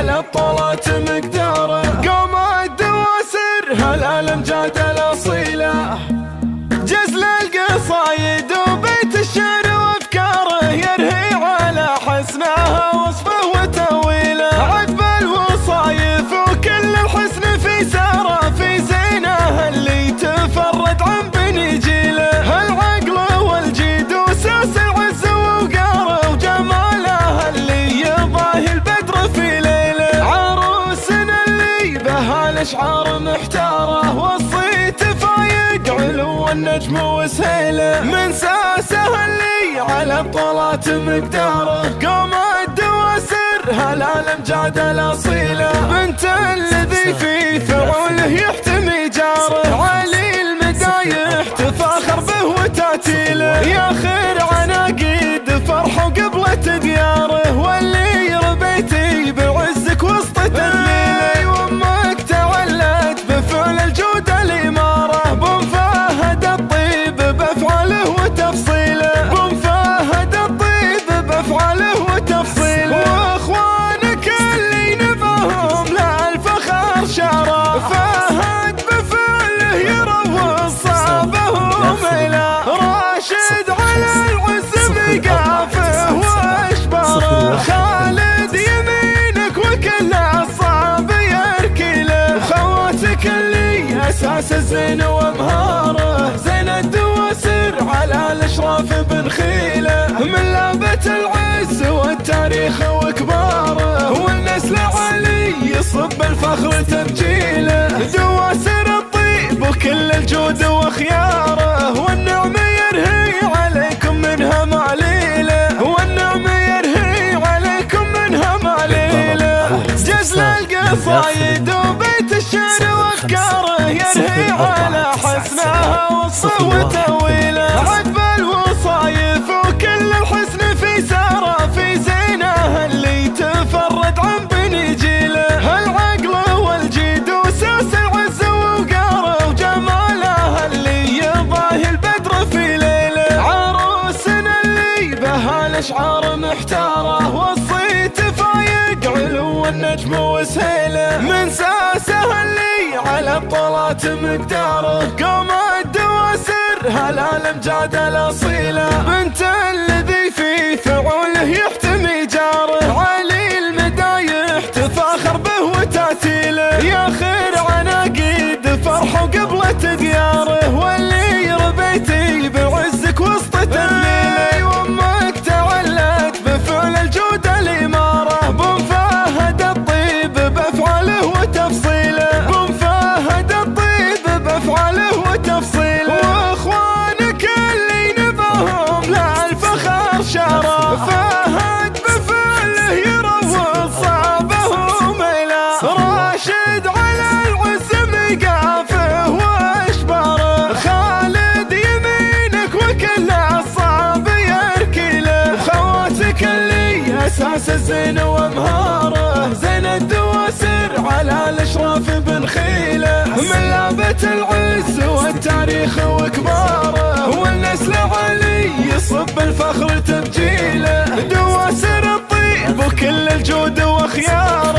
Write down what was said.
على الطلات مقداره. قوم الدواسر هالامجاد الاصيله، جزل القصايد وبيت الشعر وافكاره، يرهي على حسنها وصفه وتاويله. عذب الوصايف وكل الحسن في ساره، في زينه اللي تفرد عن بني جيله. العقل والجيد وساس العز ووقاره، وجمالها اللي يضاهي البدر في ليله. عروسنا اللي بها الاشعار محتاره، والصيت فايق علو النجم وسهيله. من ساسه اللي على الطلات مقداره، قوم الدواسر هالامجاد الاصيله. بنت الذي في فعوله يحتمي جاره، علي المدايح تفاخر به وتاتيله. يا خير عناقيد فرح وقبلة دياره، واللي ربيتي بعزك وسط تدليله. وامك تعلت بفعل الجود الاماره، بن فهد الطيب بافعاله وتفصيله. بن فهد الطيب بافعاله وتفصيله. واخوانك اللي نباهم لا الفخر شرف، فهد بفعله يروض صابهم الى. راشد على العز بقافه واشباره، خالد يمينك وكل الصعب يركله. خواتك اللي اساس الزين ومهاره، زين الدواسر على الاشراف بنخيله. من لعبة العز والتاريخ وكباره، والنسل علي يصب الفخر تبجيله. دواسر الطيب وكل الجود وخياره، والنعم يرهي عليكم منها معليله. والنعم يرهي عليكم منها معليله. جزل القصايد وبيت الشعر وافكاره، يرهي على حسنها وصفه وتاويله. عذب الوصايف وكل الحسن في ساره، في زينه اللي تفرد عن بني جيله. العقل والجيد وساس العز ووقاره، وجمالها اللي يضاهي البدر في ليله. عروسنا اللي بها الاشعار محتاره، والصيت فايق علو النجم وسهيله. من ساسه اللي على الطلات مقداره، قوم الدواسر هالامجاد الاصيله. بنت الذي في فعوله يحتمي جاره، علي المدايح تفاخر به وتاتيله. يا خير عناقيد فرح وقبلة دياره، واللي ربيتي بعزك وسط تدليله. وامك تعلت بفعل الجود الاماره، بن فهد الطيب بافعاله وتفصيله. بن فهد الطيب بافعاله وتفصيله. واخوانك اللي نباهم لا الفخر شرف، فهد بفعله يروض صعبهم الى. راشد على العز مقافه واشباره، خالد يمينك وكل الصعب يركله. خواتك اللي اساس الزين ومهاره، زين الدواسر على الاشراف بنخيله. من لعبة العز والتاريخ وكباره، والنسل علي يصب الفخر تبجيله. دواسر الطيب وكل الجود وخياره،